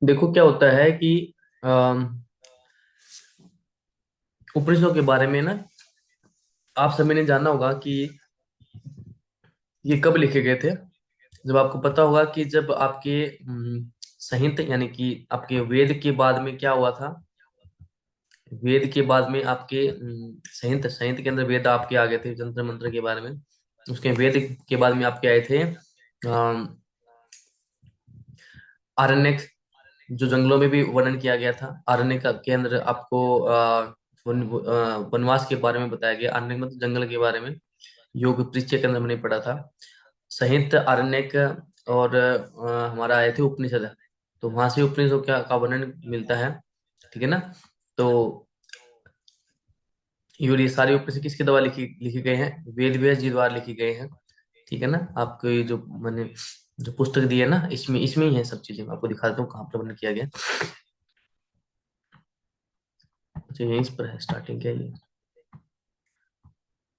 देखो क्या होता है कि अम, उपनिषदों के बारे में ना आप सभी ने जाना होगा कि ये कब लिखे गए थे। जब आपको पता होगा कि जब आपके संहिता यानी कि आपके वेद के बाद में क्या हुआ था। वेद के बाद में आपके संहिता संहिता के अंदर वेद आपके आ गए थे तंत्र मंत्र के बारे में। उसके वेद के बाद में आपके आए थे आरण्यक, जो जंगलों में भी वर्णन किया गया था। आरण्यक के अंदर आपको वनवास के बारे में बताया गया। आरण्यक मतलब जंगल के बारे में। योग परिचय के अंदर मैंने पढ़ा था। संहित आरण्यक और हमारा आए थे उपनिषद। तो वहां से उपनिषदों का वर्णन मिलता है। ठीक है ना। तो ये सारे उपनिषद किसके द्वारा लिखी लिखे गए हैं? वेद व्यास जी द्वारा लिखे गए हैं। ठीक है ना। आपको ये जो मैंने जो पुस्तक दी है ना, इसमें इसमें ही है सब चीजें। मैं आपको दिखा देता हूँ कहाँ पर वर्णन किया गया। अच्छा यहीं पर है, स्टार्टिंग क्या है ये।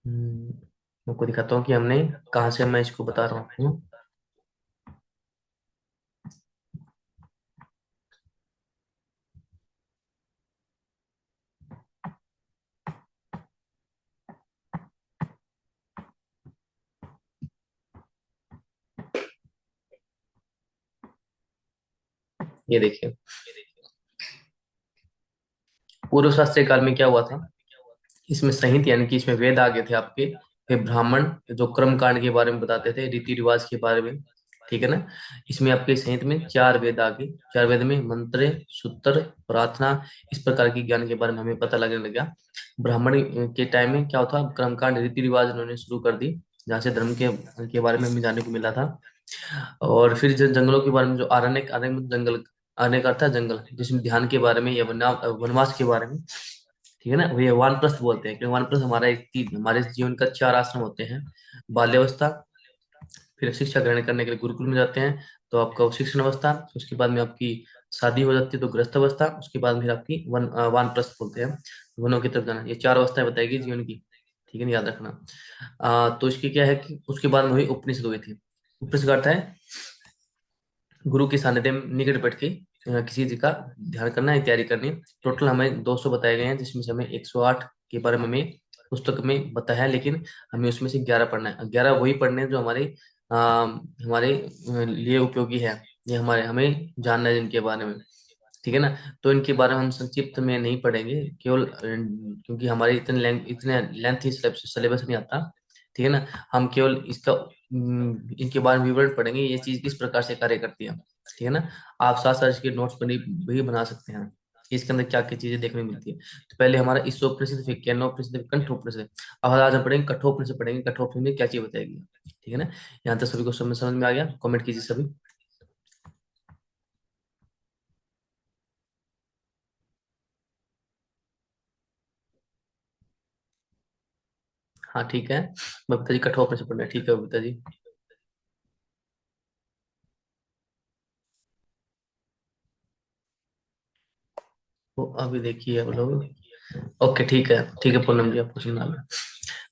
मैं आपको दिखाता हूँ कि हमने कहाँ से, मैं इसको बता रहा हूँ। ये देखिए, पूर्व शास्त्रीय काल में क्या हुआ था। इसमें संहित यानी कि इसमें वेद आ गए थे आपके। फिर ब्राह्मण जो कर्म कांड के बारे में बताते थे, रीति रिवाज के बारे में। ठीक है ना। इसमें आपके संहित में चार वेद आ गए। चार वेद में मंत्र, सूत्र, प्रार्थना, इस प्रकार की ज्ञान के बारे में हमें पता लगने लगा। ब्राह्मण के टाइम में क्या होता, कर्मकांड रीति रिवाज उन्होंने शुरू कर दी, जहाँ से धर्म के बारे में हमें जानने को मिला था। और फिर जंगलों के बारे में, जो आरण्यक, आरण्यक मतलब जंगल, आरण्यक का अर्थ है जंगल, जिसमें ध्यान के बारे में या वनवास के बारे में। ठीक है ना। वे वानप्रस्थ बोलते हैं, क्योंकि वानप्रस्थ हमारे जीवन का चार आश्रम होते हैं। बाल्यावस्था, फिर शिक्षा ग्रहण करने के लिए गुरुकुल में जाते हैं, तो आपका शिक्षण अवस्था। उसके बाद में आपकी शादी हो जाती है तो गृहस्थ अवस्था। उसके बाद फिर आपकी वानप्रस्थ बोलते हैं, वनों की तरफ जाना। ये चार अवस्थाएं बताएगी जीवन की। ठीक है ना, याद रखना। तो इसकी क्या है कि उसके बाद में हुई उपनिषद हुई थी। उपनिषद का अर्थ है गुरु के सानिध्य में निकट बैठ के किसी चीज का ध्यान करना है, तैयारी करनी है। टोटल हमें 200 बताए गए हैं, जिसमें से हमें 108 के बारे में हमें पुस्तक में बताया है, लेकिन हमें उसमें से 11 पढ़ना है। 11 वही पढ़ने हैं जो हमारे लिए उपयोगी है। ये हमारे हमें जानना है इनके बारे में। ठीक है ना। तो इनके बारे में हम संक्षिप्त में नहीं पढ़ेंगे, केवल क्योंकि हमारे इतने लेंथी सिलेबस नहीं आता। ठीक है ना। हम केवल इसका इनके बारे में विवरण पढ़ेंगे, ये चीज किस प्रकार से कार्य करती है। ठीक है ना। आप साथ साथ इसके नोट्स भी बना सकते हैं कि इसके अंदर क्या क्या चीजें देखने को मिलती है। तो पहले हमारा ईशोपनिषद, फिर केनोपनिषद, फिर कंठोपनिषद। अब आज हम पढ़ेंगे कठोपनिषद, पढ़ेंगे कठोपनिषद में क्या चीज बताएगी। ठीक है ना। यहाँ तक सभी को समझ में आ गया? कमेंट कीजिए सभी। हाँ ठीक है। बबीता जी कठोपनिषद पढ़ना है, ठीक है बबीता जी। तो अभी देखिए आप लोग। ओके ठीक है, ठीक है पूनम जी, आपको सुनना है।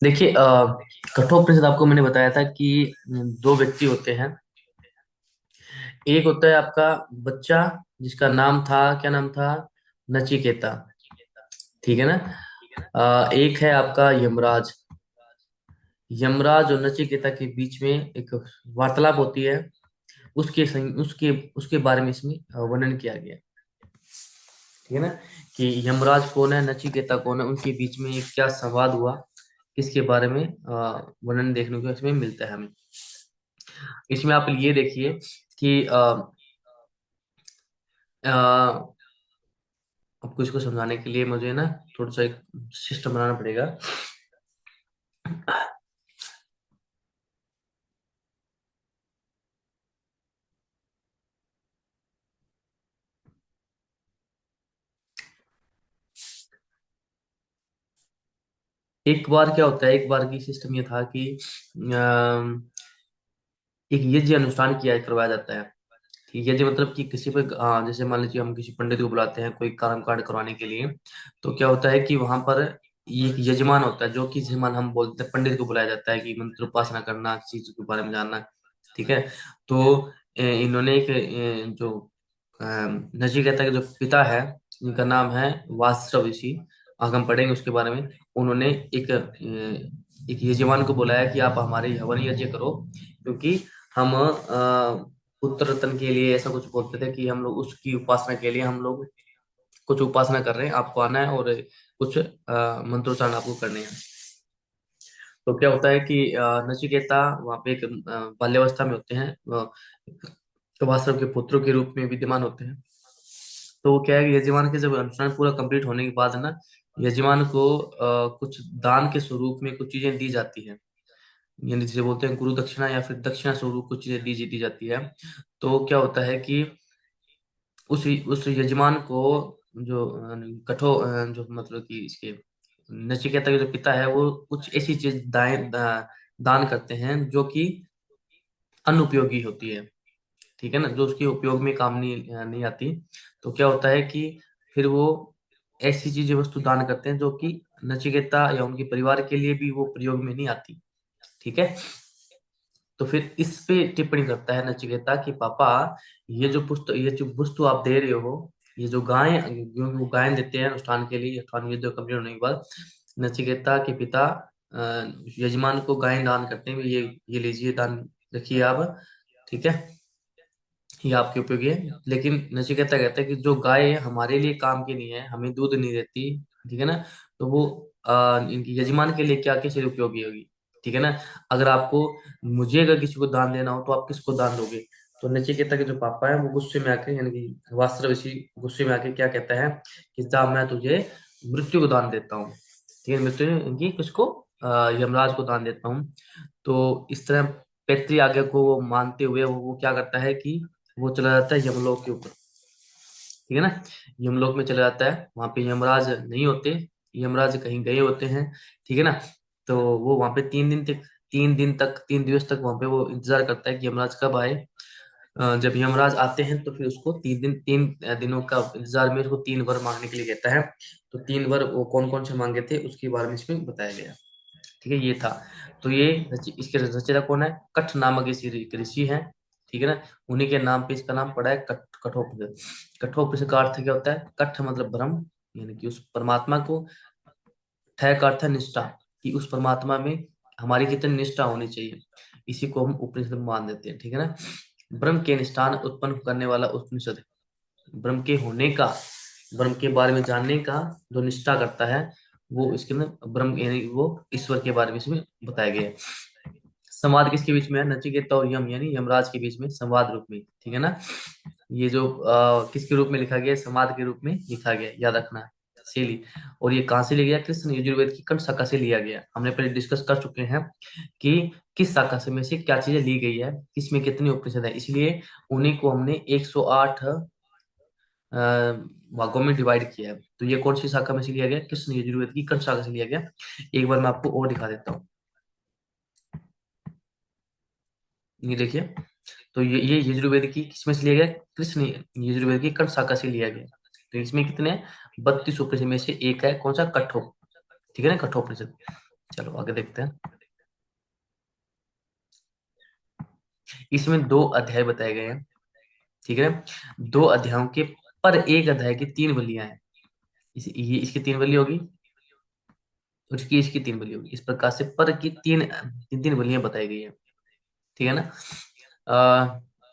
देखिए कठोपनिषद आपको मैंने बताया था कि दो व्यक्ति होते हैं। एक होता है आपका बच्चा, जिसका नाम था, क्या नाम था, नचिकेता। ठीक है ना। एक है आपका यमराज। यमराज और नचिकेता के बीच में एक वार्तालाप होती है। उसके बारे में इसमें वर्णन किया गया है। ठीक है ना। कि यमराज कौन है, नचिकेता कौन है, उनके बीच में एक क्या संवाद हुआ, इसके बारे में वर्णन देखने को इसमें मिलता है हमें। इसमें आप ये देखिए कि अ, आपको इसको समझाने के लिए मुझे ना थोड़ा सा एक सिस्टम बनाना पड़ेगा। एक बार क्या होता है, एक बार की सिस्टम ये था कि एक यज्ञ अनुष्ठान किया करवाया जाता है। ठीक है। यज्ञ मतलब कि किसी पे जैसे मान लीजिए हम किसी पंडित को बुलाते हैं कोई कर्म कांड करवाने के लिए। तो क्या होता है कि वहां पर एक यजमान होता है, जो कि यजमान हम बोलते हैं, पंडित को बुलाया जाता है कि मंत्र उपासना करना, किसी चीज के बारे में जानना। ठीक है। तो इन्होंने एक जो नचिकेता के जो पिता है, जिनका नाम है वास्त्र ऋषि, आगे हम पढ़ेंगे उसके बारे में। उन्होंने एक यजमान को बुलाया कि आप हमारे हवन यज्ञ करो, क्योंकि हम पुत्र रत्न के लिए ऐसा कुछ बोलते थे कि हम लोग उसकी उपासना के लिए हम लोग कुछ उपासना कर रहे हैं, आपको आना है और कुछ मंत्रोच्चारण आपको करने हैं। तो क्या होता है कि नचिकेता वहां पे एक बाल्यावस्था में होते हैं, वास्तव के पुत्रों के रूप में विद्यमान होते हैं। तो वो क्या है कि यजमान के जब अनुष्ठान पूरा कंप्लीट होने के बाद है ना, यजमान को कुछ दान के स्वरूप में कुछ चीजें दी जाती है, यानी जिसे बोलते हैं गुरु दक्षिणा या फिर दक्षिणा स्वरूप कुछ चीजें दी जाती है। तो क्या होता है कि उस यजमान को जो जो मतलब कि इसके नचिकेता के जो पिता है वो कुछ ऐसी चीज दान करते हैं जो कि अनुपयोगी होती है, ठीक है ना, जो उसके उपयोग में काम नहीं आती। तो क्या होता है कि फिर वो ऐसी चीजें वस्तु दान करते हैं जो कि नचिकेता या उनके परिवार के लिए भी वो प्रयोग में नहीं आती, ठीक है। तो फिर इस पे टिप्पणी करता है नचिकेता कि पापा, ये जो वस्तु आप दे रहे हो, ये जो गाय, जो वो गायन देते हैं अनुष्ठान के लिए, अनुष्ठान युद्ध कंप्लीट होने के बाद नचिकेता के पिता यजमान को गाय दान करते हैं, ये लीजिए दान, रखिए आप, ठीक है, ये आपके उपयोगी है। लेकिन नचिकेता कहता है कि जो गाय हमारे लिए काम की नहीं है, हमें दूध नहीं देती, ठीक है ना, तो वो इनकी यजमान के लिए क्या कैसे उपयोगी होगी, ठीक है ना। अगर आपको, मुझे अगर किसी को दान देना हो तो आप किसको दान दोगे? तो नचिकेता के जो पापा है वो गुस्से में आके, यानी कि वास्त्र ऋषि गुस्से में आके क्या कहता है कि जा, मैं तुझे मृत्यु को दान देता हूँ, ठीक है, मृत्यु इनकी किसको, यमराज को दान देता हूँ। तो इस तरह पैतृ आज्ञा को वो मानते हुए वो क्या करता है कि वो चला जाता है यमलोक के ऊपर, ठीक है ना। यमलोक में चला जाता है, वहां पे यमराज नहीं होते, यमराज कहीं गए होते हैं, ठीक है ना। तो वो वहां पे 3 दिवस तक वहां पे वो इंतजार करता है कि यमराज कब आए। जब यमराज आते हैं तो फिर उसको 3 दिनों का इंतजार में उसको 3 वर मांगने के लिए कहता है। तो 3 वर वो कौन कौन से मांगे थे उसके बारे में इसमें बताया गया, ठीक है, ये था। तो इसके रचयिता कौन है? कठ नामक एक ऋषि है, ठीक है ना। उन्हीं के नाम पे इसका नाम पड़ा है कठोपनिषद। कठोपनिषद का अर्थ क्या होता है? कठ मतलब ब्रह्म, यानी कि उस परमात्मा को, ठय का अर्थ है निष्ठा, कि उस परमात्मा में हमारी कितनी निष्ठा होनी चाहिए, इसी को हम उपनिषद मान देते हैं, ठीक है ना। ब्रह्म के निष्ठान उत्पन्न करने वाला उपनिषद, ब्रह्म के होने का, ब्रह्म के बारे में जानने का जो निष्ठा करता है, वो इसके अंदर ब्रह्म यानी वो ईश्वर के बारे में इसमें बताया गया है। संवाद किसके बीच में है? नचिकेता और यानी यमराज के बीच में संवाद रूप में, ठीक है ना। ये जो किसके रूप में लिखा गया है? संवाद के रूप में लिखा गया है, याद रखना है, शैली। और ये कहाँ से लिया गया? कृष्ण यजुर्वेद की कंठ शाखा से लिया गया। हमने पहले डिस्कस कर चुके हैं कि किस शाखा से में से क्या चीजें ली गई है, किसमें कितनी उपनिषद है, इसलिए उन्हीं को हमने 108 भागों में डिवाइड किया है। तो ये कौन सी शाखा में से लिया गया? कृष्ण यजुर्वेद की कंठ शाखा से लिया गया। एक बार मैं आपको और दिखा देता हूँ, ये देखिए। तो ये यजुर्वेद की किसमें से लिया गया? कृष्ण यजुर्वेद की कंठ शाखा से लिया गया। तो इसमें कितने? 32 उपनिषद में से एक है कौन सा? कठोप, ठीक है ना, कठोपनिषद। चलो आगे देखते हैं। इसमें 2 अध्याय बताए गए हैं, ठीक है। 2 अध्यायों के पर एक अध्याय की 3 बलियां हैं। ये इसकी 3 बलि होगी, और इसकी 3 बलि होगी। इस प्रकार से पर की तीन बलियां बताई गई है, ठीक है ना।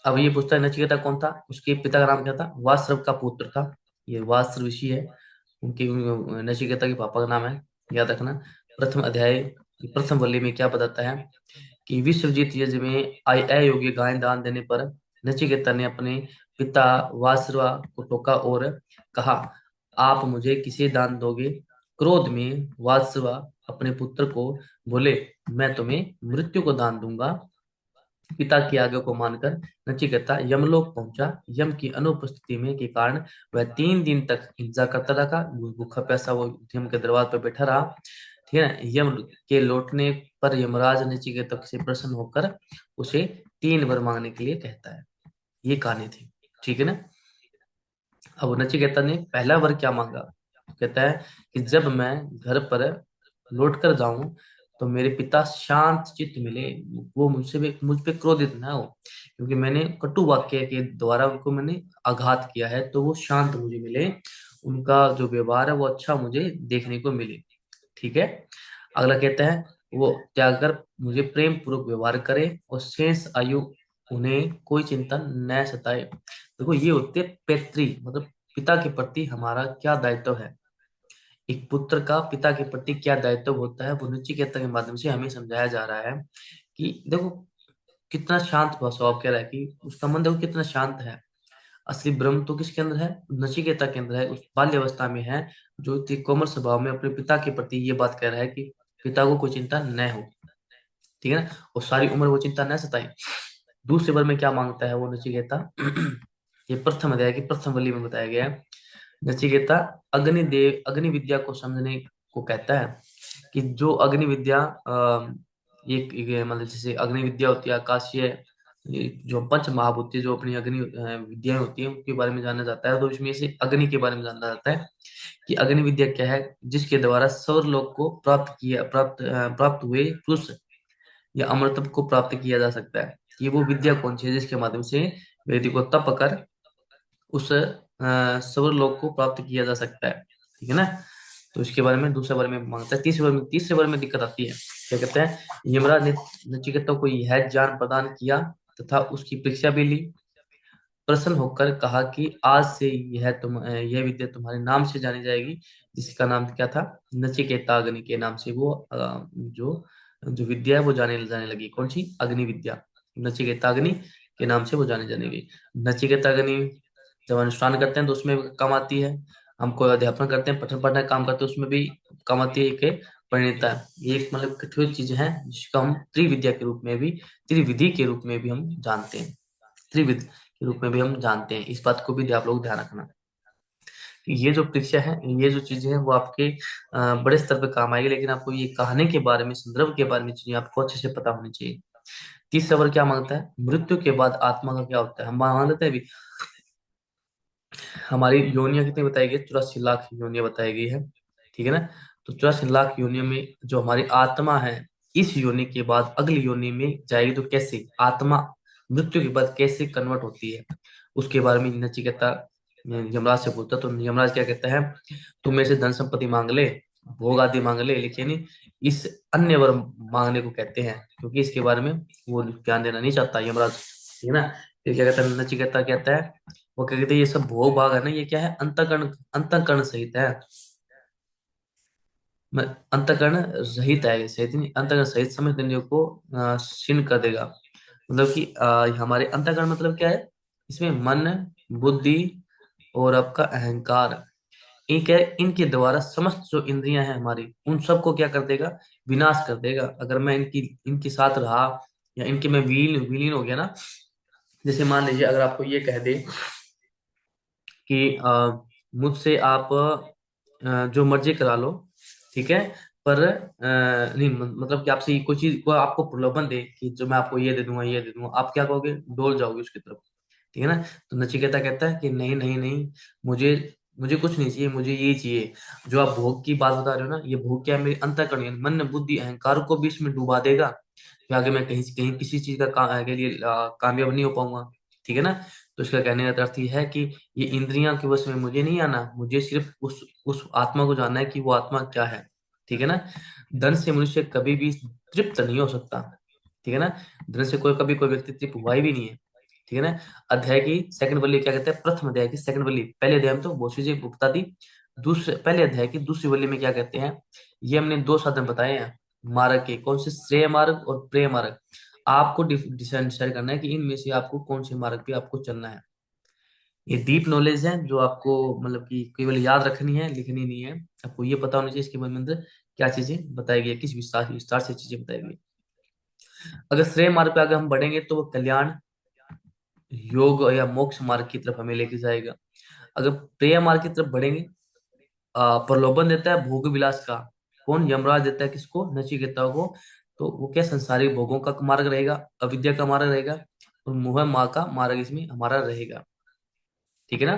अब ये पूछता है नचिकेता कौन था? उसके पिता का नाम क्या था? वास्रव का पुत्र था, ये वास्र ऋषि है, उनके नचिकेता के पापा का नाम है, याद रखना। प्रथम अध्याय प्रथम वल्ली में क्या बताता है कि विश्वजीत यज्ञ में अयोग्य गाय दान देने पर नचिकेता ने अपने पिता वासुदेव को टोका और कहा, आप मुझे किसे दान दोगे? क्रोध में वासुदेव अपने पुत्र को बोले, मैं तुम्हें मृत्यु को दान दूंगा। पिता की आज्ञा को मानकर नचिकेता यमलोक पहुंचा। यम की अनुपस्थिति में के कारण वह 3 दिन तक इंतजार करता रहा, भूखा प्यासा वो यम के दरबार पर बैठा रहा, ठीक है ना। यम के लौटने पर यमराज नचिकेता से प्रसन्न होकर उसे 3 वर मांगने के लिए कहता है। ये कहानी थी, ठीक है ना। अब नचिकेता ने पहला वर क्या मांगा? कहता है कि जब मैं घर पर लौट कर जाऊं तो मेरे पिता शांत चित्त मिले, वो मुझ पे क्रोधित ना हो, क्योंकि मैंने कटु वाक्य के द्वारा उनको मैंने आघात किया है, तो वो शांत मुझे मिले, उनका जो व्यवहार है वो अच्छा मुझे देखने को मिले। ठीक है। अगला कहता है, वो त्याग कर मुझे प्रेम पूर्वक व्यवहार करे और शेष आयु उन्हें कोई चिंता न सताए। देखो ये होते हैं पैतृ, मतलब पिता के प्रति हमारा क्या दायित्व है। एक पुत्र का पिता के प्रति क्या दायित्व होता है, वो नचिकेता के माध्यम से हमें समझाया जा रहा है कि देखो कितना शांत स्वभाव कह रहा है कि उसका मन देखो कितना शांत है। असली ब्रह्म तो किसके अंदर है, नचिकेता के अंदर है, उस बाल्यावस्था में है, जो इतनी कोमल स्वभाव में अपने पिता के प्रति ये बात कह रहा है कि पिता को कोई चिंता न हो। ठीक है ना, और सारी उम्र वो चिंता न सताए। दूसरे वर में क्या मांगता है वो नचिकेता ये प्रथम अध्याय की प्रथम वली में बताया गया है। नचिकेता अग्नि विद्या को समझने को कहता है कि जो अग्नि विद्या ये मतलब जैसे अग्नि विद्या होती है आकाशीय, ये जो पंच महाभूति जो अपनी अग्नि विद्याएं होती है उनके बारे में जाना जाता है, तो इसमें से अग्नि के बारे में जाना जाता है कि अग्नि विद्या क्या है, जिसके द्वारा स्वर्गलोक को प्राप्त हुए पुरुष या अमरत्व को प्राप्त किया जा सकता है। ये वो विद्या कौन सी है जिसके माध्यम से व्यक्ति को तप कर उस स्वर्गलोक को प्राप्त किया जा सकता है। ठीक है ना, तो इसके बारे में दूसरे बारे में मांगता है। तीसरे बारे में दिक्कत आती है, क्या कहते हैं, यमराज ने नचिकेता को यह ज्ञान प्रदान किया तथा उसकी परीक्षा भी ली। प्रसन्न होकर कहा कि आज से यह विद्या तुम्हारे नाम से जानी जाएगी, जिसका नाम क्या था, नचिकेताग्नि के नाम से वो जो जो विद्या है वो जाने जाने लगी। कौन सी, अग्नि विद्या, नचिकेताग्नि के नाम से वो जाने जाने लगी। नचिकेताग्नि जब अनुष्ठान करते हैं तो उसमें भी काम आती है, हम कोई अध्यापन करते हैं, पठन पाठन काम करते हैं, उसमें भी काम आती है एक परिणीता। ये एक मतलब कठोर चीज है जिसको हम त्रिविद्या के रूप में भी, त्रिविधि के रूप में भी हम जानते हैं, त्रिविध के रूप में भी हम जानते हैं। इस बात को भी आप लोग ध्यान रखना कि ये जो परीक्षा है, ये जो चीजें हैं वो आपके बड़े स्तर पे काम आएगी, लेकिन आपको ये कहने के बारे में, संदर्भ के बारे में चीजें आपको अच्छे से पता होनी चाहिए। तीसरा वर्ग क्या मांगता है, मृत्यु के बाद आत्मा का क्या होता है। हम मान लेते हैं अभी हमारी योनियां कितनी बताई गई, 84 लाख योनियां बताई गई है। ठीक है ना, तो 84 लाख योनियों में जो हमारी आत्मा है, इस योनि के बाद अगली योनि में जाएगी, तो कैसे आत्मा मृत्यु के बाद कैसे कन्वर्ट होती है, उसके बारे में नचिकेता यमराज से पूछता। तो यमराज क्या कहता है, तू मेरे से धन संपत्ति मांग ले, भोग आदि मांग ले, लेकिन इस अन्य वर मांगने को कहते हैं, क्योंकि इसके बारे में वो ज्ञान देना नहीं चाहता यमराज। ठीक है ना, फिर क्या कहता है, नचिकेता कहता है, वो क्या कहते हैं, ये सब भोग भाग है ना, ये क्या है, अंतकरण, अंतकरण सहित है। अंतकरण रहित है, सहित नहीं, अंतकरण सहित समस्त इंद्रियों को क्षीण कर देगा। मतलब कि हमारे अंतकरण मतलब क्या है, इसमें मन, बुद्धि और आपका अहंकार, एक है, इनके द्वारा समस्त जो इंद्रियां हैं हमारी, उन सबको क्या कर देगा, विनाश कर देगा। अगर मैं इनकी इनके साथ रहा या इनके में विलीन विलीन हो गया ना, जैसे मान लीजिए अगर आपको ये कह दे कि मुझसे आप जो मर्जी करा लो, ठीक है, पर नहीं मतलब कि आपसे कोई चीज को आपको प्रलोभन दे कि जो मैं आपको ये दे दूंगा ये दे दूंगा, आप क्या कहोगे, डोल जाओगे उसकी तरफ। ठीक है ना, तो नचिकेता कहता है कि नहीं नहीं नहीं, मुझे मुझे कुछ नहीं चाहिए, मुझे ये चाहिए। जो आप भोग की बात बता रहे हो ना, ये भोग क्या है, मेरे अंतःकरण यानी मन बुद्धि अहंकार को भी इसमें डुबा देगा, फिर आगे मैं कहीं कहीं किसी चीज का के लिए कामयाब नहीं हो पाऊंगा। ठीक है ना, तो इसका कहने का अर्थ ये है कि ये इंद्रियां के वश में मुझे नहीं आना, मुझे सिर्फ उस आत्मा को जानना है कि वो आत्मा क्या है। ठीक है ना, धन से मनुष्य कभी भी तृप्त नहीं हो सकता। ठीक है ना, धन से कोई कोई व्यक्ति तृप्त हुआ ही भी नहीं है। ठीक है ना, अध्याय की सेकंड वल्ली क्या कहते हैं, प्रथम अध्याय की सेकंड वल्ली, पहले अध्याय में तो बहुत चीजें बता दी, दूसरे पहले अध्याय की दूसरी वल्ली में क्या कहते हैं, ये हमने दो साधन बताए हैं मार्ग के, कौन से, श्रेय मार्ग और प्रेय मार्ग। आपको डिसाइड करना है कि इनमें से आपको कौन से मार्ग पे आपको चलना है। ये डीप नॉलेज है जो आपको मतलब कि केवल याद रखनी है, लिखनी नहीं है, आपको ये पता होना चाहिए इसके बारे में अंदर क्या चीजें बताई गई है, किस विस्तार विस्तार से चीजें बताई गई। अगर श्रेय मार्ग पे आगे हम बढ़ेंगे तो वो कल्याण, योग या मोक्ष मार्ग की तरफ हमें लेके जाएगा। अगर प्रेय मार्ग की तरफ बढ़ेंगे, प्रलोभन देता है भोग विलास का, कौन, यमराज देता है किसको, नचिकेता को, तो वो क्या संसारिक भोगों का मार्ग रहेगा, अविद्या का मार्ग रहेगा, और मोह माया का मार्ग इसमें हमारा रहेगा। ठीक है ना,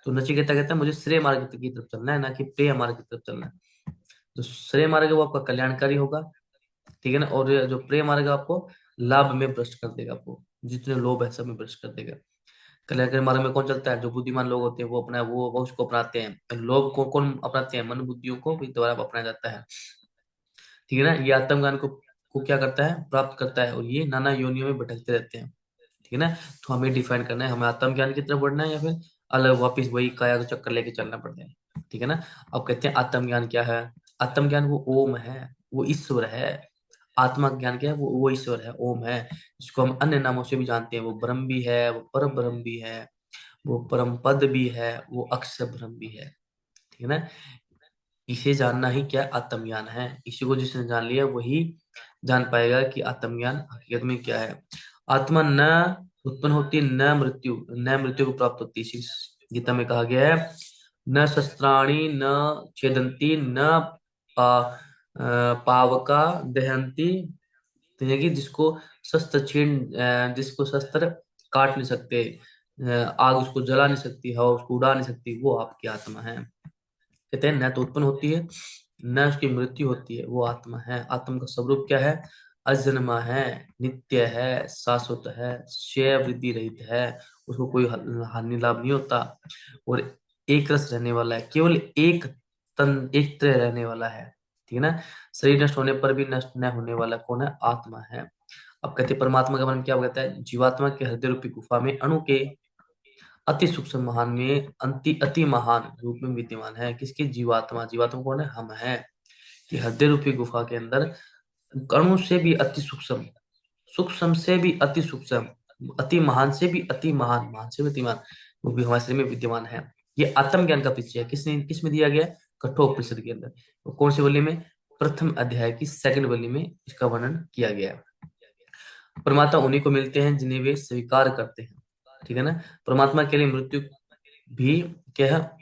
तो नचिकेता कहता है मुझे श्रेय मार्ग की तरफ चलना है, ना कि प्रेय मार्ग की तरफ चलना है। तो श्रेय मार्ग है वो आपका कल्याणकारी होगा, ठीक है ना। और ये जो प्रेम मार्ग आपको लाभ में भ्रष्ट कर देगा, आपको जितने लोभ है सब में भ्रष्ट कर देगा। कल्याण के मार्ग में कौन चलता है? जो बुद्धिमान लोग होते हैं वो अपना वो उसको अपनाते हैं। लोभ को कौन अपनाते हैं? मन बुद्धियों को भी द्वारा अपनाया जाता है। ठीक है ना। ये आत्मज्ञान को क्या करता है? प्राप्त करता है, और ये नाना योनियों में भटकते रहते हैं। ठीक है ना। तो हमें डिफाइन करना है, हमें आत्मज्ञान की तरफ बढ़ना है या फिर अलग वापिस वही काया का चक्कर लेके चलना पड़ता है। ठीक है ना। अब कहते हैं आत्मज्ञान क्या है? आत्मज्ञान वो ओम है, वो ईश्वर है। आत्मा ज्ञान क्या है? वो ईश्वर है, ओम है, जिसको हम अन्य नामों से भी जानते हैं। वो ब्रह्म भी है, वो पर ब्रह्म भी है, वो परम पद भी है, वो अक्षर ब्रह्म भी है। ठीक है ना। इसे जानना ही क्या आत्मज्ञान है। इसी को जिसने जान लिया वही जान पाएगा कि आत्मज्ञान हकीकत में क्या है। आत्मा न उत्पन्न होती, न मृत्यु, न मृत्यु को प्राप्त होती। इसी गीता में कहा गया है, न शस्त्राणि न छेदंती न पावका दहंती। तो ये कि जिसको शस्त्र काट नहीं सकते, आग उसको जला नहीं सकती, हवा उसको उड़ा नहीं सकती, वो आपकी आत्मा है। कहते हैं न तो उत्पन्न होती है न उसकी मृत्यु होती है, वो आत्मा है। आत्मा का स्वरूप क्या है? अजन्मा है, नित्य है, शाश्वत है, क्षय वृद्धि रहित है, उसको कोई हानि लाभ नहीं होता, और एक रस रहने वाला है, केवल एक तरह रहने वाला है। ठीक है ना। शरीर नष्ट होने पर भी नष्ट न होने वाला कौन है? आत्मा है। अब कहते हैं परमात्मा का वर्णन क्या कहता है? जीवात्मा के हृदय रूपी गुफा में अणु के अति सूक्ष्म महान में अति महान रूप में विद्यमान है। किसकी? जीवात्मा। जीवात्मा कौन है? हम है। कि हृदय रूपी गुफा के अंदर कणु से भी अति सूक्ष्म, सूक्ष्म से भी अति सूक्ष्म, अति महान से भी अति महान, महान से भी अति महान वो भी हमारे शरीर में विद्यमान है। ये आत्मज्ञान का परिचय किस में दिया गया है? कठोपनिषद के अंदर। तो कौन सी वली में? प्रथम अध्याय की सेकंड वली में इसका वर्णन किया गया है। परमात्मा उन्हीं को मिलते हैं जिन्हें वे स्वीकार करते हैं। ठीक है ना। परमात्मा के लिए मृत्यु भी क्या है?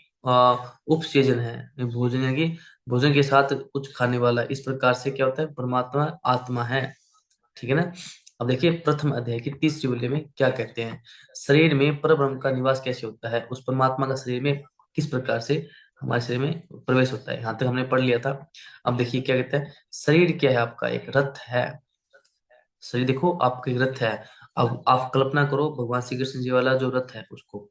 उपसेचन है, भोजन है कि भोजन के साथ कुछ खाने वाला। इस प्रकार से क्या होता है? परमात्मा आत्मा है। ठीक है ना। अब देखिए प्रथम अध्याय की तीसरी वल्ली में क्या कहते हैं? शरीर में परब्रह्म का निवास कैसे होता है? उस परमात्मा का शरीर में किस प्रकार से हमारे शरीर में प्रवेश होता है? यहाँ तक हमने पढ़ लिया था। अब देखिए क्या कहते हैं? शरीर क्या है? आपका एक रथ है। शरीर देखो आपका एक रथ है। अब आप कल्पना करो भगवान श्री कृष्ण जी वाला जो रथ है उसको।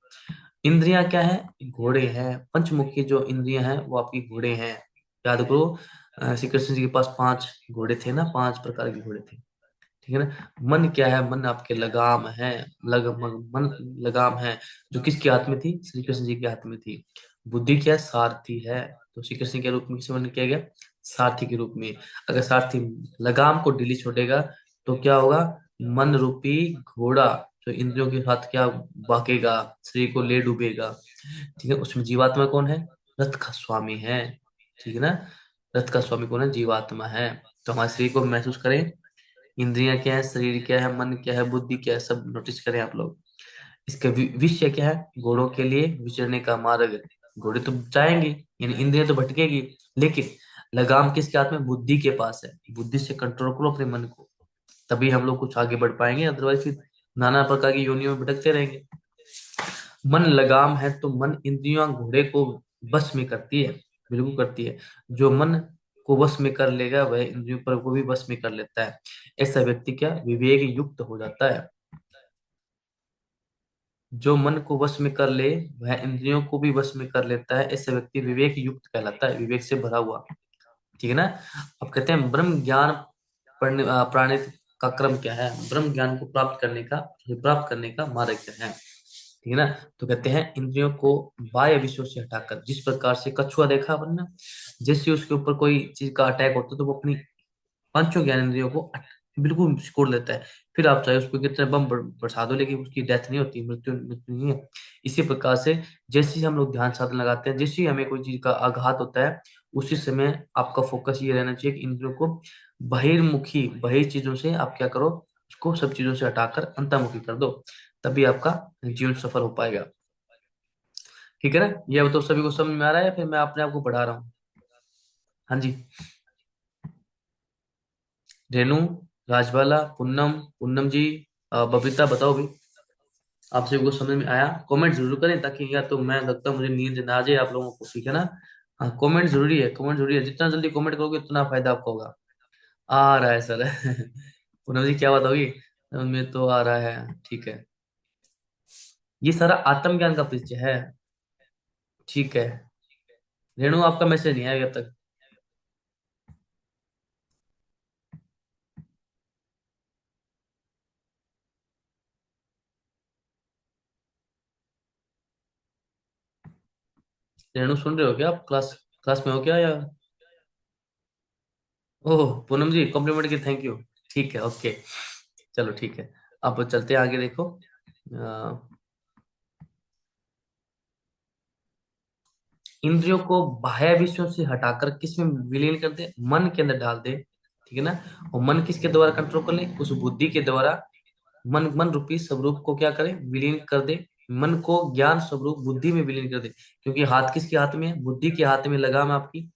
इंद्रियां क्या है? घोड़े हैं। पंचमुखी जो इंद्रियां हैं वो आपकी घोड़े हैं। याद करो श्री कृष्ण जी के पास 5 घोड़े थे ना, 5 प्रकार के घोड़े थे। ठीक है ना। मन क्या है? मन आपके लगाम है। मन लगाम है, जो किसके हाथ में थी? श्री कृष्ण जी के हाथ में थी। बुद्धि क्या है? सारथी है। तो श्री कृष्ण के रूप में किसे वर्णन किया गया? सारथी के रूप में। अगर सारथी लगाम को ढीली छोड़ेगा तो क्या होगा? मन रूपी घोड़ा जो इंद्रियों के साथ क्या भागेगा, शरीर को ले डूबेगा। ठीक है। उसमें जीवात्मा कौन है? रथ का स्वामी है। ठीक है ना। रथ का स्वामी कौन है? जीवात्मा है। तो हमारे शरीर को महसूस करें। इंद्रियां क्या है? शरीर क्या है? मन क्या है? बुद्धि क्या है? सब नोटिस करें आप लोग। इसका विषय क्या है? घोड़ों के लिए विचरने का मार्ग। घोड़े तो जाएंगे, यानी इंद्रियां तो भटकेगी, लेकिन लगाम किसके हाथ में? बुद्धि के पास है। बुद्धि से कंट्रोल करो अपने मन को, तभी हम लोग कुछ आगे बढ़ पाएंगे, अदरवाइज फिर नाना प्रकार की योनियों में भटकते रहेंगे। मन लगाम है तो मन इंद्रियां घोड़े को बस में करती है, बिल्कुल करती है। जो मन को वश में कर लेगा वह इंद्रियों पर को भी वश में कर लेता है। ऐसा व्यक्ति क्या? विवेक युक्त हो जाता है। जो मन को वश में कर ले वह इंद्रियों को भी वश में कर लेता है। ऐसा व्यक्ति विवेक युक्त कहलाता है, विवेक से भरा हुआ। ठीक है ना। अब कहते हैं ब्रह्म ज्ञान प्राणित का क्रम क्या है? ब्रह्म ज्ञान को प्राप्त करने का मार्ग क्या है? ठीक है ना। तो कहते हैं इंद्रियों को बाह्य विषयों से हटाकर, जिस प्रकार से कछुआ देखा अपन ने, जैसे उसके ऊपर कोई चीज का अटैक होता है तो वो अपनी पांचों ज्ञानेंद्रियों को बिल्कुल सिकोड़ लेता है। फिर आप चाहे उसको कितने बम बरसा दो, लेकिन उसकी डेथ नहीं होती, मृत्यु मृत्यु नहीं है। इसी प्रकार से जैसे ही हम लोग ध्यान साधन लगाते हैं, जैसे ही हमें कोई चीज का आघात होता है, उसी समय आपका फोकस ये रहना चाहिए कि इंद्रियों को बहिर्मुखी बहिर चीजों से आप क्या करो, उसको सब चीजों से हटाकर अंतर्मुखी कर दो, तभी आपका जीवन सफल हो पाएगा। ठीक है ना। यह तो सभी को समझ में आ रहा है या फिर मैं अपने आप को बढ़ा रहा हूँ? हाँ जी। रेनू, राजबाला, पूनम, पूनम जी, बबीता बताओ भी, आप सभी को समझ में आया? कमेंट जरूर करें, ताकि या तो मैं लगता है मुझे नींद ना आ जाए आप लोगों को। ठीक है ना। हाँ कमेंट जरूरी है, कमेंट जरूरी है। जितना जल्दी कमेंट करोगे उतना फायदा आपका होगा। आ रहा है सर। पूनम जी क्या बात होगी, समझ में तो आ रहा है, ठीक है। ये सारा आत्मज्ञान का परिचय है, ठीक है। रेणु आपका मैसेज नहीं आया अभी तक। रेणु सुन रहे हो क्या आप, क्लास क्लास में हो क्या या? ओह पूनम जी कॉम्प्लीमेंट की थैंक यू। ठीक है, ओके, चलो ठीक है। अब चलते हैं आगे, देखो इंद्रियों को बाह्य विषयों से हटाकर किस में विलीन कर दे, मन के अंदर डाल दे, ठीक है ना। और मन किसके द्वारा कंट्रोल कर ले, उस बुद्धि के द्वारा। मन मन रूपी स्वरूप को क्या करे, विलीन कर दे। मन को ज्ञान स्वरूप बुद्धि में विलीन कर दे। क्योंकि हाथ किसके हाथ में है, बुद्धि के हाथ में लगाम है आपकी।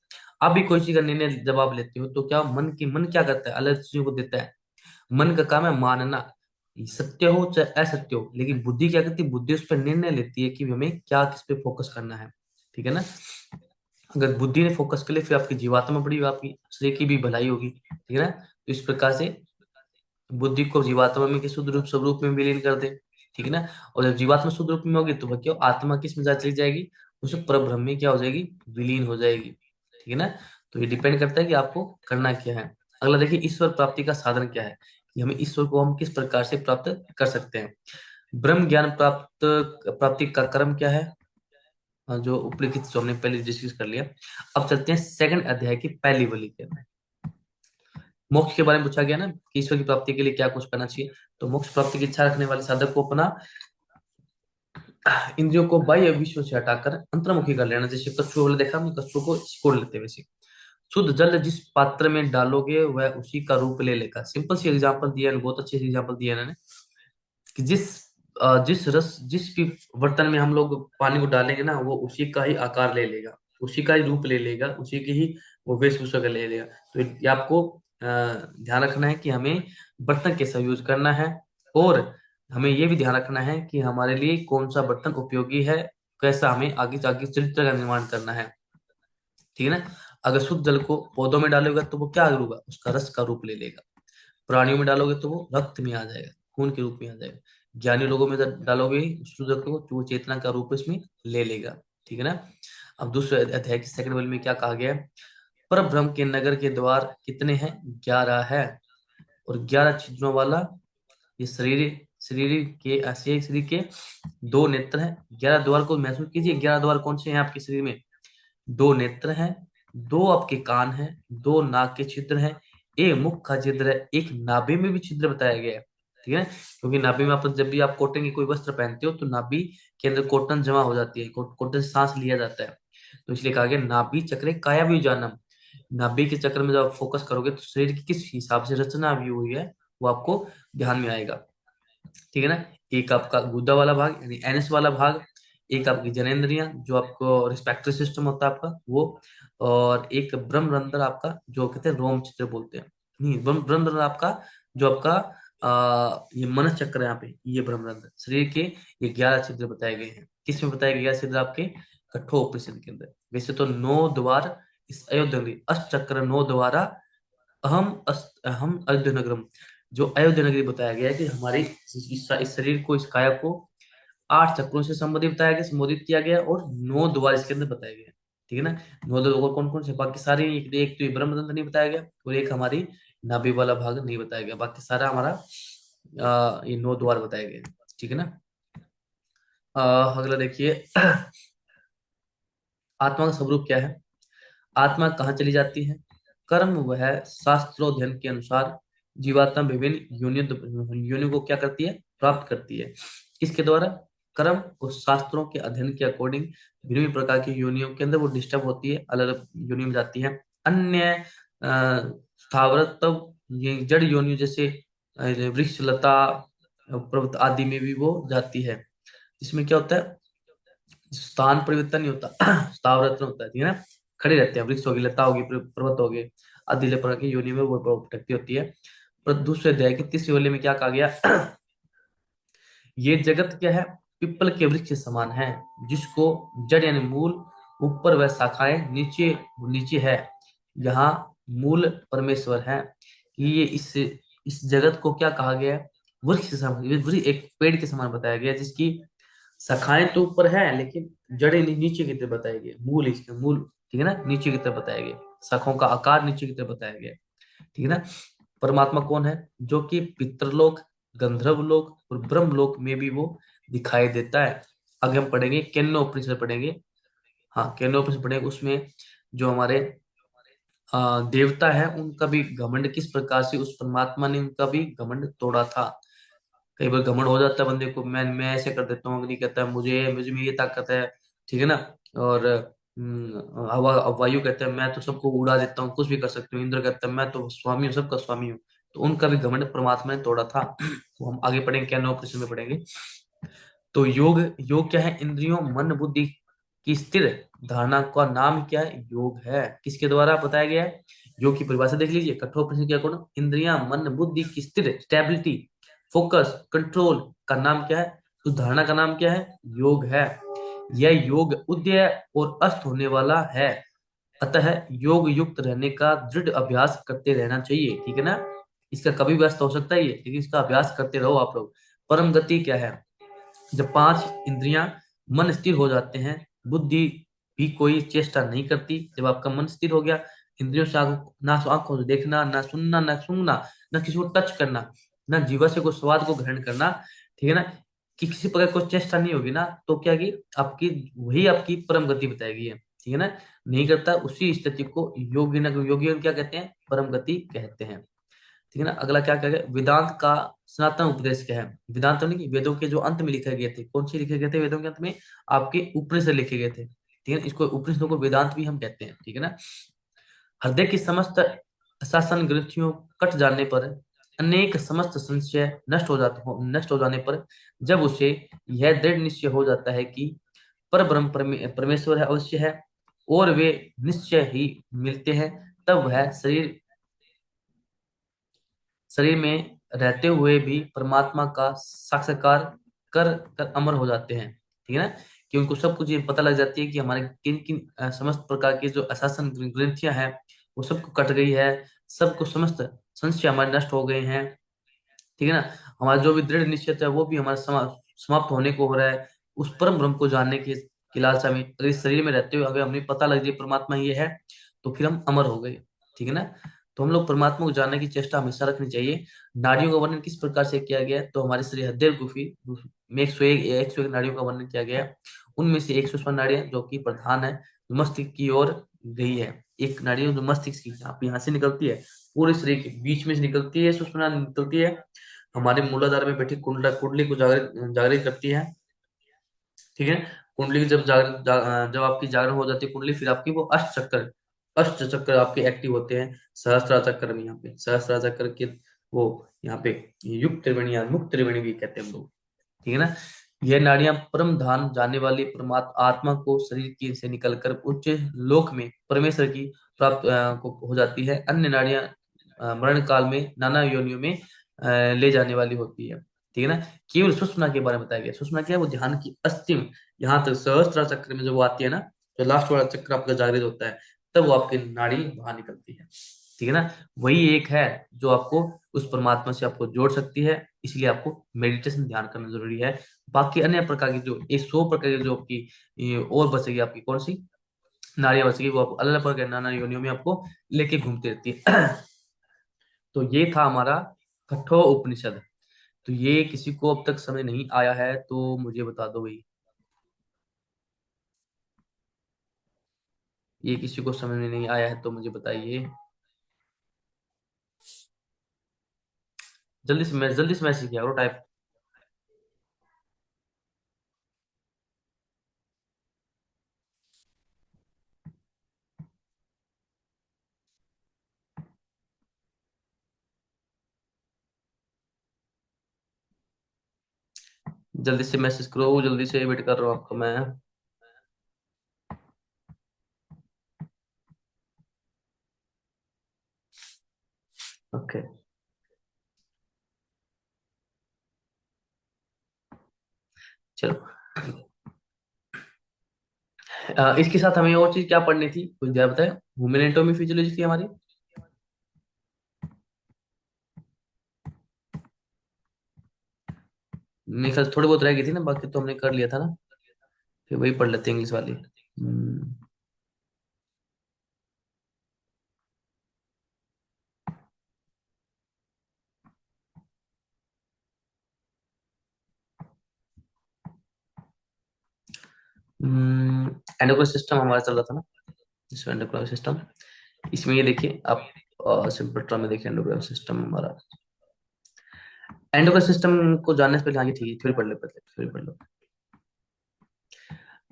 आप भी कोई चीज का निर्णय जब आप लेते हो तो क्या मन क्या करता है, अलग चीजों को देता है। मन का काम है मानना, सत्य हो चाहे असत्य हो। लेकिन बुद्धि क्या करती है, बुद्धि उस पर निर्णय लेती है कि हमें क्या किस पे फोकस करना है, ठीक है ना। अगर बुद्धि ने फोकस कर लिया फिर आपकी जीवात्मा बड़ी, आपकी शरीर की भी भलाई होगी, ठीक है ना। तो इस प्रकार से बुद्धि को जीवात्मा में किस शुद्ध रूप स्वरूप में विलीन कर दे, ठीक है ना। और जब जीवात्मा शुद्ध रूप में होगी तो वह क्या आत्मा किस में जा चली जाएगी, उस पर ब्रह्म में क्या हो जाएगी, विलीन हो जाएगी, ठीक है ना। तो ये डिपेंड करता है कि आपको करना क्या है। अगला देखिए, ईश्वर प्राप्ति का साधन क्या है, कि हमें ईश्वर को हम किस प्रकार से प्राप्त कर सकते हैं। ब्रह्म ज्ञान प्राप्ति का क्रम क्या है, जो उपलिखित जो हमने पहले डिस्कस कर लिया। अब चलते हैं सेकंड अध्याय की पहली वली के अंदर। मोक्ष के बारे में पूछा गया ना कि ईश्वर की प्राप्ति के लिए क्या कुछ करना चाहिए। तो मोक्ष प्राप्ति की इच्छा रखने वाले साधक को अपना इंद्रियों को बाह्य विषयों से हटाकर अंतर्मुखी कर लेना। जैसे कछुआ वाले देखा हमने, कछुओं को सिकोड़ लेते हैं वैसे। शुद्ध जल जिस पात्र में डालोगे वह उसी का रूप ले लेगा। सिंपल सी एग्जांपल दिया है, बहुत अच्छी एग्जांपल दिया है इन्होंने, कि जिस भी बर्तन में हम लोग पानी को डालेंगे ना, वो उसी का ही आकार ले लेगा, उसी का ही रूप ले लेगा, उसी की ही वो वेशभूषा का ले लेगा। तो ये आपको ध्यान रखना है कि हमें बर्तन कैसा यूज करना है। और हमें ये भी ध्यान रखना है कि हमारे लिए कौन सा बर्तन उपयोगी है, कैसा हमें आगे आगे चरित्र का निर्माण करना है, ठीक है ना। अगर शुद्ध जल को पौधों में डालोगे तो वो क्या होगा, उसका रस का रूप ले लेगा। प्राणियों में डालोगे तो वो रक्त में आ जाएगा, खून के रूप में आ जाएगा। ज्ञानी लोगों में डालोगे शुद्ध रक्त को तो वो चेतना का रूप इसमें ले लेगा, ठीक है ना। अब दूसरे अध्याय की सेकंड वल में क्या कहा गया है, पर ब्रह्म के नगर के द्वार कितने हैं, 11 है। और 11 छिद्रों वाला ये शरीर, शरीर के ऐसे शरीर के 2 नेत्र हैं। 11 द्वार को महसूस कीजिए, 11 द्वार कौन से हैं आपके शरीर में, 2 नेत्र हैं, 2 आपके कान हैं, 2 नाक के छिद्र हैं, एक मुख का छिद्र है, एक नाभि में भी छिद्र बताया गया है, ठीक है। क्योंकि नाभि में आप जब भी आप कॉटन की कोई वस्त्र पहनते हो तो नाभि के अंदर कॉटन जमा हो जाती है, कॉटन से सांस लिया जाता है। तो इसलिए कहा गया नाभि चक्रे काया भी जानम। नाभि के चक्र में जब आप फोकस करोगे तो शरीर की किस हिसाब से रचना भी हुई है वो आपको ध्यान में आएगा, ठीक है ना। एक आपका गुदा वाला भाग यानी एनएस वाला भाग, एक आपकी जननेंद्रियां जो आपको रिस्पेक्टरी सिस्टम होता है आपका वो, और एक ब्रह्मरंध्र आपका जो कहते हैं रोम चित्र बोलते हैं। नहीं, ब्रह्मरंध्र आपका जो आपका ये मनस चक्र है यहाँ पे, ये ब्रह्मरंध्र शरीर के ये 11 छिद्र बताए गए हैं। किस में बताए गए 11 छिद्र आपके, कठोपनिषद के अंदर। वैसे तो 9 द्वार इस अयोध्या में, अष्ट चक्र 9 द्वारा अहम अयोध्या नगरम, जो अयोध्या नगरी बताया गया है कि हमारी इस शरीर को, इस काया को 8 चक्रों से संबंधित बताया गया, संबोधित किया गया, और 9 द्वार इसके अंदर बताए गए हैं, ठीक है ना। 9 द्वार कौन कौन से, बाकी सारे एक तो ये ब्रह्मतंत्र नहीं बताया गया, और एक हमारी नाभि वाला भाग नहीं बताया गया, बाकी सारा हमारा ये 9 द्वार बताए गए हैं, ठीक है ना। अगला देखिए, आत्मा का स्वरूप क्या है, आत्मा कहाँ चली जाती है। कर्म वह शास्त्रोध्ययन के अनुसार जीवात्मा विभिन्न योनियों को क्या करती है, प्राप्त करती है। किसके द्वारा, कर्म और शास्त्रों के अध्ययन के अकॉर्डिंग विभिन्न प्रकार की योनियों के अंदर वो डिस्टर्ब होती है, अलग अलग योनि में जाती है। अन्य स्थावर तब ये जड़ योनियों जैसे वृक्ष लता पर्वत आदि में भी वो जाती है। इसमें क्या होता है, स्थान परिवर्तन नहीं होता, स्थावरत्न होता है, ठीक है ना। खड़े रहते हैं, वृक्ष होगी, लता होगी, पर्वत होगी, अधिले प्रकार की योनि में वो भटकती होती है। पर दूसरे अध्याय की तीसरी वली में क्या कहा गया, ये जगत क्या है, पिपल के वृक्ष के समान है, जिसको जड़ यानी मूल ऊपर व शाखाएं नीचे नीचे है। यहाँ मूल परमेश्वर है, ये इस जगत को क्या कहा गया है? वृक्ष के समान, एक पेड़ के समान बताया गया है, जिसकी शाखाएं तो ऊपर है लेकिन जड़ें नीचे की तरफ बताई गई, मूल इसके मूल, ठीक है ना, नीचे की तरफ बताया गया, शाखाओं का आकार नीचे की तरफ बताया गया, ठीक है ना। परमात्मा कौन है? जो कि पितरलोक, गंधर्व लोक और ब्रह्म लोक में भी वो दिखाई देता है। आगे हम पढ़ेंगे, केनो उपनिषद पढ़ेंगे। हाँ, केनो उपनिषद पढ़ेंगे, उसमें जो हमारे देवता है उनका भी घमंड किस प्रकार से उस परमात्मा ने उनका भी घमंड तोड़ा था। कई बार घमंड हो जाता है बंदे को, मैं ऐसे कर देता हूँ, अग्नि कहता है मुझे मुझे में ये ताकत है, ठीक है ना। और हवा वायु कहते हैं मैं तो सबको उड़ा देता हूँ, कुछ भी कर सकती हूँ। इंद्र कहता है मैं तो स्वामी हूँ, सबका स्वामी हूँ। तो उनका भी घमंड परमात्मा ने तोड़ा था। वो हम आगे पढ़ेंगे, क्या नौ प्रश्न में पढ़ेंगे। तो योग, योग क्या है? इंद्रियों मन बुद्धि की स्थिर धारणा का नाम क्या है? योग है। किसके द्वारा बताया गया है? योग की परिभाषा देख लीजिए, कठोर प्रश्न क्या कौन? इंद्रियां मन बुद्धि की स्थिर, स्टेबिलिटी, फोकस, कंट्रोल का नाम क्या है? उस धारणा का नाम क्या है? योग है। यह योग उदय और अस्त होने वाला है, अतः योग युक्त रहने का दृढ़ अभ्यास करते रहना चाहिए, ठीक है ना। इसका कभी भी अस्त हो सकता है ये, लेकिन इसका अभ्यास करते रहो आप लोग। परम गति क्या है? जब पांच इंद्रियां, मन स्थिर हो जाते हैं, बुद्धि भी कोई चेष्टा नहीं करती। जब आपका मन स्थिर हो गया, इंद्रियों से ना आंखों से देखना, ना सुनना, ना सूंघना, ना किसी को टच करना, ना जीवा से कोई स्वाद को ग्रहण करना, ठीक है ना, कि किसी प्रकार कोई चेष्टा नहीं होगी ना, तो क्या की आपकी वही आपकी परम गति बताएगी है, ठीक है ना। नहीं करता, उसी स्थिति को योगी ना योगी क्या कहते हैं? परम गति कहते हैं, ठीक है ना। अगला क्या कहेगा? वेदांत का सनातन उपदेश क्या है? वेदांत नहीं, वेदों के जो अंत में लिखे गए थे, कौन से लिखे गए थे वेदों के अंत में? आपके उपनिषद लिखे गए थे, ठीक है। इसको उपनिषदों को वेदांत भी हम कहते हैं, ठीक है ना। हृदय की समस्त शासन ग्रंथियों कट जाने पर, अनेक समस्त संशय नष्ट हो जाने पर, जब उसे यह दृढ़ निश्चय हो जाता है कि पर ब्रह्म परमेश्वर है, अवश्य है, और वे निश्चय ही मिलते हैं, तब वह शरीर में रहते हुए भी परमात्मा का साक्षात्कार कर कर अमर हो जाते हैं, ठीक है ना। कि उनको सब कुछ ये पता लग जाती है कि हमारे किन किन समस्त प्रकार के जो अशासन ग्रंथियां हैं वो सबको कट गई है, सबको समस्त संशय हमारे नष्ट हो गए हैं, ठीक है ना। हमारा जो भी दृढ़ निश्चय है वो भी हमारा समाप्त होने को हो रहा है। उस परम ब्रह्म को जानने की लालसा में, अगर इस शरीर में रहते हुए अगर हमें पता लग जाए परमात्मा ये है, तो फिर हम अमर हो गए, ठीक है ना। तो हम लोग परमात्मा को जानने की चेष्टा हमेशा रखनी चाहिए। नाड़ियों का वर्णन किस प्रकार से किया गया है? तो हमारे शरीर हृदय गुफी में 101 नाड़ियों का वर्णन किया गया है। उनमें से 155 नाड़ियां जो कि प्रधान है, मस्तिष्क की ओर गई है। एक नाड़ी है जो मस्तिष्क की आप यहाँ से निकलती है, पूरे शरीर के बीच में से निकलती है, सुषुम्ना निकलती है, हमारे मूलाधार में बैठी कुंडली को जागृत जागृत करती है, ठीक है। कुंडली जब जब आपकी जागरण हो जाती है कुंडली, फिर आपकी वो अष्ट चक्र आपके एक्टिव होते हैं। सहस्त्रार चक्र में, यहाँ पे सहस्त्रार चक्र के वो यहाँ पे युक्त त्रिवेणी या मुक्त त्रिवेणी भी कहते हैं हम लोग, ठीक है ना। यह नाड़ियां परम धाम जाने वाली परमात्मा आत्मा को शरीर की से निकलकर उच्च लोक में परमेश्वर की प्राप्त को हो जाती है। अन्य नाड़ियां मरण काल में नाना योनियों में ले जाने वाली होती है, ठीक है ना। केवल सुषुम्ना के बारे में बताया गया। सुषुम्ना क्या है? वो ध्यान की अस्तिम, यहाँ तक सहस्त्र चक्र में जब वो आती है ना, जो लास्ट वाला चक्र आपका जागृत होता है, तब वो आपकी नाड़ी बाहर निकलती है, ठीक है ना। वही एक है जो आपको उस परमात्मा से आपको जोड़ सकती है, इसलिए आपको मेडिटेशन ध्यान करना जरूरी है। बाकी अन्य प्रकार की जो 100 प्रकार की जो आपकी और बचेगी, आपकी कौन सी नाड़ियां बचेगी, वो आपको अलग अलग प्रकार के नाना योनियों में आपको लेके घूमती रहती है। तो ये था हमारा कठोर उपनिषद। तो ये किसी को अब तक समझ नहीं आया है तो मुझे बता दो भाई, ये किसी को समझ में नहीं आया है तो मुझे बताइए। जल्दी से मैसेज किया करो, टाइप। जल्दी से मैसेज करो, जल्दी से वेट कर रहा हूँ आपका मैं। ओके, चलो। इसके साथ हमें और चीज क्या पढ़नी थी, कुछ याद बताए? ह्यूमन एनाटॉमी फिजियोलॉजी थी हमारी। मेरे ख्याल से थोड़ी बहुत रह गई थी ना, बाकी तो हमने कर लिया था ना। फिर वही पढ़ लेते हैं इंग्लिश वाली। एंडोक्राइन सिस्टम हमारा चल रहा था ना, इसमें एंडोक्राइन सिस्टम, इसमें ये देखिए आप, सिंपल टर्म में देखिए एंडोक्राइन सिस्टम हमारा। एंडोक्राइन सिस्टम को जानने से पहले आगे ठीक है, थोड़ी पढ़ लो पहले, थोड़ी पढ़ लो।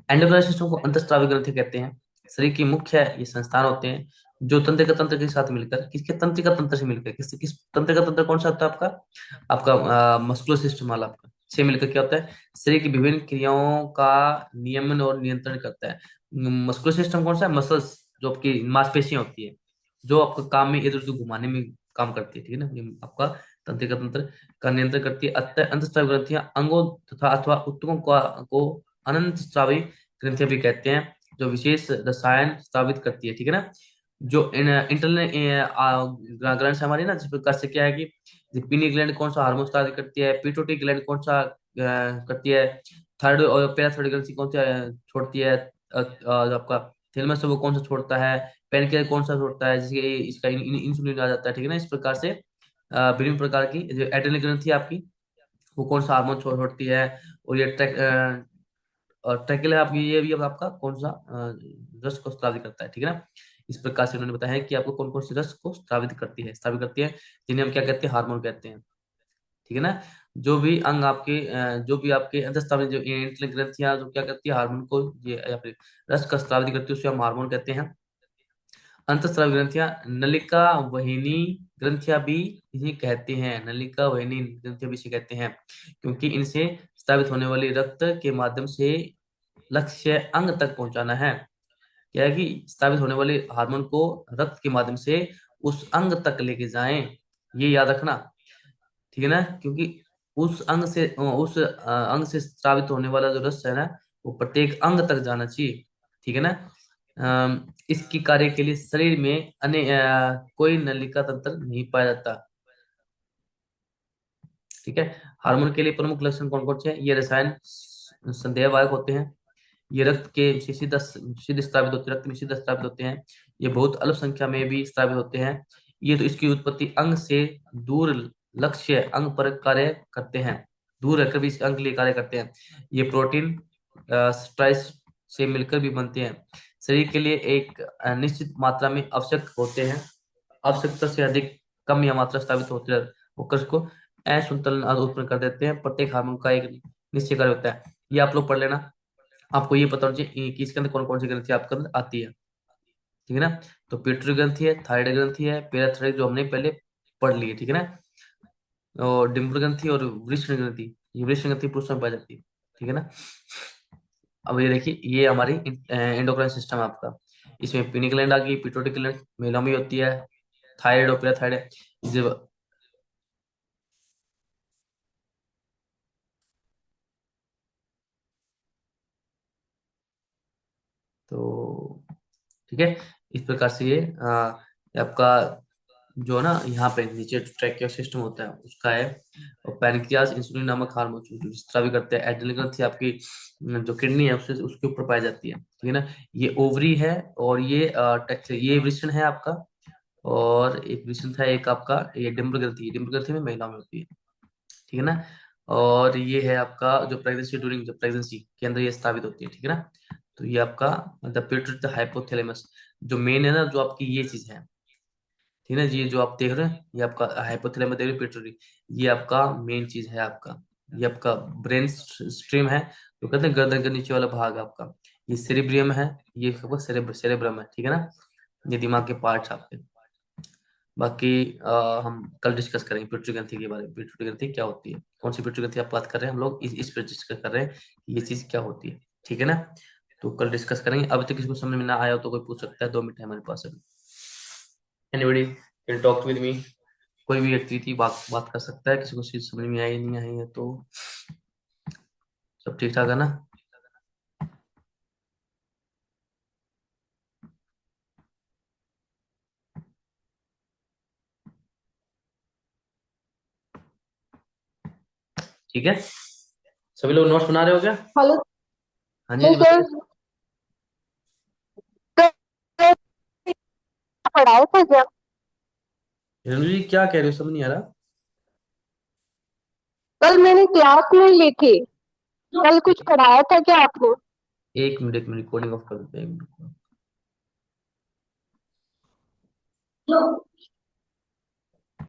एंडोक्राइन सिस्टम को अंतःस्रावी ग्रंथि कहते हैं। शरीर की मुख्य ये संस्थान होते हैं जो तंत्रिका तंत्र के साथ मिलकर, किसके तंत्रिका तंत्र से मिलकर, किस तंत्रिका तंत्र कौन सा होता है आपका, आपका मस्कुलर सिस्टम वाला आपका, से मिलकर क्या होता है, शरीर की विभिन्न क्रियाओं का नियमन और नियंत्रण करता है। मस्कुलर सिस्टम कौन सा है, मसल्स, जो आपकी मांसपेशियां होती है, जो आपका काम में इधर उधर घुमाने में काम करती है, ठीक है ना, ये आपका तंत्रिका तंत्र का नियंत्रण करती है। अतः अंतःस्रावी ग्रंथियां अंगों तथा अथवा ऊतकों को अनंत स्रावी ग्रंथियां भी कहते हैं, जो विशेष रसायन स्रावित करती है, ठीक है ना। जो इंटरनल ग्लैंड हमारी ना, जिस प्रकार से क्या है कि पीनी ग्लैंड कौन सा हार्मोन स्रावित करती है, पिट्यूटरी ग्लैंड कौन सा करती है, थर्ड और पैराथायरॉइड ग्रंथि कौन सा छोड़ती है, जो आपका थैलेमस है वो कौन सा छोड़ता है, पेनक्रियास कौन सा छोड़ता है, जिसके इसका इंसुलिन आ जाता है, ठीक है ना। इस प्रकार से विभिन्न प्रकार की जो एड्रेनल ग्रंथि है आपकी, वो कौन सा हार्मोन छोड़ती है। और ये और ट्रैकिल है आपकी, ये भी अब आपका कौन सा रस को स्रावित करता है, ठीक है ना। इस प्रकार से उन्होंने बताया है कि आपको कौन कौन सी रस को स्रावित करती है, जिन्हें हम क्या कहते हैं, हार्मोन कहते हैं, ठीक है ना। जो भी अंग आपके जो भी आपके अंतःस्रावी जो इंटेलिजेंट ग्रंथियां जो क्या करती है, हार्मोन को ये या फिर रस का स्रावित करती है, उसे हम हार्मोन कहते हैं। अंतःस्रावी ग्रंथियां नलिका वाहिनी ग्रंथियां भी इन्हें कहते हैं, नलिका वाहिनी ग्रंथियां भी इसे कहते हैं, क्योंकि इनसे स्रावित होने वाली रक्त के माध्यम से लक्ष्य अंग तक पहुंचाना है। क्या है कि स्रावित होने वाले हार्मोन को रक्त के माध्यम से उस अंग तक लेके जाएं, ये याद रखना, ठीक है ना। क्योंकि उस अंग से स्रावित होने वाला जो रस है ना, वो प्रत्येक अंग तक जाना चाहिए, ठीक है ना। इसकी कार्य के लिए शरीर में कोई नलिका तंत्र नहीं पाया जाता, ठीक है। हार्मोन के लिए प्रमुख लक्षण कौन कौन से हैं, ये रसायन संदेहवाहक होते हैं, ये रक्त के सीधे स्रावित होते हैं, रक्त में सीधे स्रावित होते हैं, ये बहुत अल्प संख्या में भी स्रावित होते हैं। ये तो इसकी उत्पत्ति अंग से दूर लक्ष्य अंग पर कार्य करते हैं, दूर रहकर भी इस अंग के लिए कार्य करते हैं। ये प्रोटीन स्ट्राइस से मिलकर भी बनते हैं, शरीर के लिए एक निश्चित मात्रा में आवश्यक होते हैं, आवश्यकता से अधिक कम या मात्रा स्थापित होते होकर उसको असंतुलन आदि उत्पन्न कर देते हैं। प्रत्येक हार्मोन का एक निश्चय कार्य होता है, ये आप लोग पढ़ लेना। आपको ये पता होना चाहिए कि इसके अंदर कौन कौन सी ग्रंथि आपके अंदर आती है, ठीक है ना। तो पिट्यूटरी ग्रंथि है, थायराइड ग्रंथि है, पैराथायराइड जो हमने पहले पढ़ ली है, ठीक है ना। और डिम्पल ग्रंथि और वृषण ग्रंथि, ये वृषण ग्रंथि पुरुषों में पाई जाती है, ठीक है ना। अब ये देखिए, ये हमारी एंडोक्राइन सिस्टम है आपका। इसमें पीनिक ग्लैंड आ गई, पिट्यूटरी ग्लैंड महिलाओं में होती है, थायराइड और पैराथायराइड जब, तो ठीक है। इस प्रकार से ये आपका जो है ना, यहाँ पे नीचे ट्रैकिया सिस्टम होता है उसका है। और पैनक्रियास इंसुलिन नामक हार्मोन जो स्रावी करते हैं, एड्रिनल ग्रंथि आपकी जो किडनी है उससे उसके ऊपर पाई जाती है, ठीक है ना। ये ओवरी है, और ये वृषण है आपका, और एक वृषण था एक आपका, ये डिम्बल ग्रंथि, डिम्बल ग्रंथि में महिला में होती है, ठीक है ना। और ये है आपका जो प्रेगनेंसी, ड्यूरिंग जो प्रेगनेंसी के अंदर ये स्थापित होती है, ठीक है ना। तो ये आपका द पिट्यूटरी हाइपोथैलेमस, जो मेन है ना, जो आपकी ये चीज है, ठीक है ना। ये जो आप देख रहे हैं, ये आपका हाइपोथैलेमस देख रहे हैं, पिट्यूटरी, ये आपका मेन चीज है आपका। ये आपका ब्रेन स्ट्रीम है, तो कहते हैं गर्दन के नीचे वाला भाग आपका, ये सेरिब्रियम है, ये आपका सेरेब्रम है, ठीक है ना। ये दिमाग के पार्ट आपके। बाकी हम कल डिस्कस करेंगे पिट्यूटरी ग्रंथि के बारे में, पिट्यूटरी ग्रंथि क्या होती है, कौन सी पिट्यूटरी ग्रंथि आप बात कर रहे हैं, हम लोग इस पर डिस्कस कर रहे हैं कि ये चीज क्या होती है, ठीक है ना। तो कल डिस्कस करेंगे। अभी तक किसी को समझ में ना आया हो तो कोई पूछ सकता है, 2 मिनट है हमारे पास अभी। Anybody can talk with me, कोई भी व्यक्ति थी बात बात कर सकता है, किसी को चीज समझ में आई नहीं आई है तो सब ठीक ठाक है ना। ठीक है। सभी लोग नोट्स बना रहे हो क्या? हेलो। हाँ जी, हाँ तो जी, सर, बताइए। कल पढ़ाया था क्या? रणवीर जी, क्या कह रहे हो, समझ नहीं आ रहा। कल मैंने क्लास में ली थी। कल कुछ पढ़ाया था क्या आपको? एक मिनट रिकॉर्डिंग ऑफ कर देते हैं, एक मिनट।